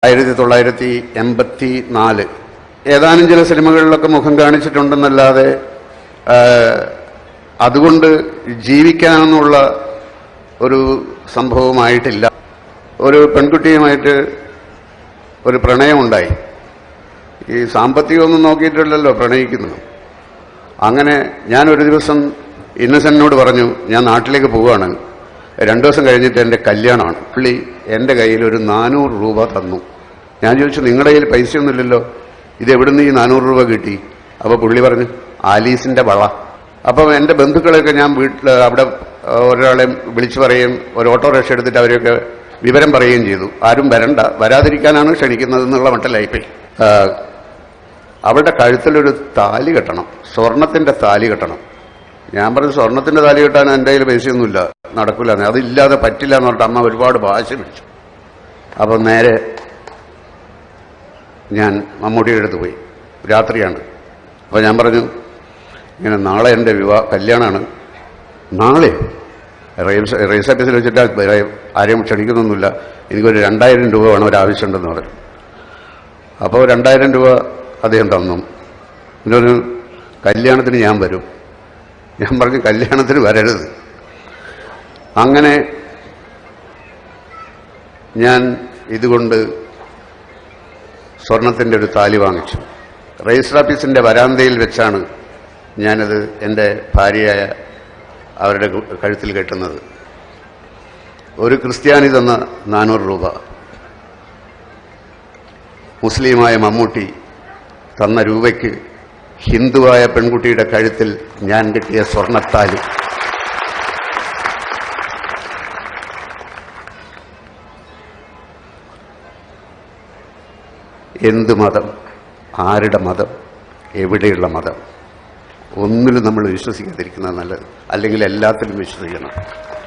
1984 ഏതാനും ചില സിനിമകളിലൊക്കെ മുഖം കാണിച്ചിട്ടുണ്ടെന്നല്ലാതെ അതുകൊണ്ട് ജീവിക്കാനെന്നുള്ള ഒരു സംഭവമായിട്ടില്ല. ഒരു പെൺകുട്ടിയുമായിട്ട് ഒരു പ്രണയമുണ്ടായി. ഈ സാമ്പത്തികമൊന്നും നോക്കിയിട്ടില്ലല്ലോ പ്രണയിക്കുന്നത്. അങ്ങനെ ഞാനൊരു ദിവസം ഇന്നസെന്റിനോട് പറഞ്ഞു, ഞാൻ നാട്ടിലേക്ക് പോവുകയാണ്, 2 ദിവസം കഴിഞ്ഞിട്ട് എൻ്റെ കല്യാണമാണ്. പുള്ളി എൻ്റെ കയ്യിൽ ഒരു 400 രൂപ തന്നു. ഞാൻ ചോദിച്ചു, നിങ്ങളുടെ കയ്യിൽ പൈസയൊന്നുമില്ലല്ലോ, ഇത് എവിടുന്ന് ഈ 400 രൂപ കിട്ടി? അപ്പോൾ പുള്ളി പറഞ്ഞു, ആലീസിൻ്റെ വള. അപ്പം എൻ്റെ ബന്ധുക്കളെയൊക്കെ ഞാൻ വീട്ടിൽ അവിടെ ഒരാളെ വിളിച്ചു പറയുകയും ഒരു ഓട്ടോറിക്ഷ എടുത്തിട്ട് അവരെയൊക്കെ വിവരം പറയുകയും ചെയ്തു. ആരും വരണ്ട, വരാതിരിക്കാനാണ് ക്ഷണിക്കുന്നതെന്നുള്ള മട്ടിലായിപ്പോയി. അവളുടെ കഴുത്തിലൊരു താലി കെട്ടണം, സ്വർണത്തിൻ്റെ താലി കെട്ടണം. ഞാൻ പറഞ്ഞു, സ്വർണത്തിൻ്റെ താലി കെട്ടാൻ എൻ്റെ കയ്യിൽ പൈസയൊന്നുമില്ല, നടക്കില്ല, അതില്ലാതെ പറ്റില്ല എന്ന് പറഞ്ഞിട്ട് അമ്മ ഒരുപാട് വാശി പിടിച്ചു. അപ്പം നേരെ ഞാൻ മമ്മൂട്ടിയുടെ അടുത്ത് പോയി. രാത്രിയാണ്. അപ്പോൾ ഞാൻ പറഞ്ഞു, ഇങ്ങനെ നാളെ എൻ്റെ കല്യാണമാണ്, നാളെ റേസ് ഓഫീസിൽ വെച്ചിട്ട് ആരെയും ക്ഷണിക്കുന്നൊന്നുമില്ല, എനിക്കൊരു 2000 രൂപ വേണം, ഒരാവശ്യമുണ്ടെന്ന് പറഞ്ഞു. അപ്പോൾ 2000 രൂപ അദ്ദേഹം തന്നു. എന്നൊരു കല്യാണത്തിന് ഞാൻ വരും. ഞാൻ പറഞ്ഞു, കല്യാണത്തിന് വരരുത്. അങ്ങനെ ഞാൻ ഇതുകൊണ്ട് സ്വർണത്തിൻ്റെ ഒരു താലി വാങ്ങിച്ചു. രജിസ്റ്റർ ഓഫീസിൻ്റെ വരാന്തയിൽ വെച്ചാണ് ഞാനത് എൻ്റെ ഭാര്യയായ അവരുടെ കഴുത്തിൽ കെട്ടുന്നത്. ഒരു ക്രിസ്ത്യാനി തന്ന 400 രൂപ, മുസ്ലിമായ മമ്മൂട്ടി തന്ന രൂപയ്ക്ക് ഹിന്ദുവായ പെൺകുട്ടിയുടെ കഴുത്തിൽ ഞാൻ കെട്ടിയ സ്വർണത്താലി. എന്ത് മതം, ആരുടെ മതം, എവിടെയുള്ള മതം, ഒന്നിലും നമ്മൾ വിശ്വസിക്കാതിരിക്കുന്നത് നല്ലത്. അല്ലെങ്കിൽ എല്ലാത്തിലും വിശ്വസിക്കണം.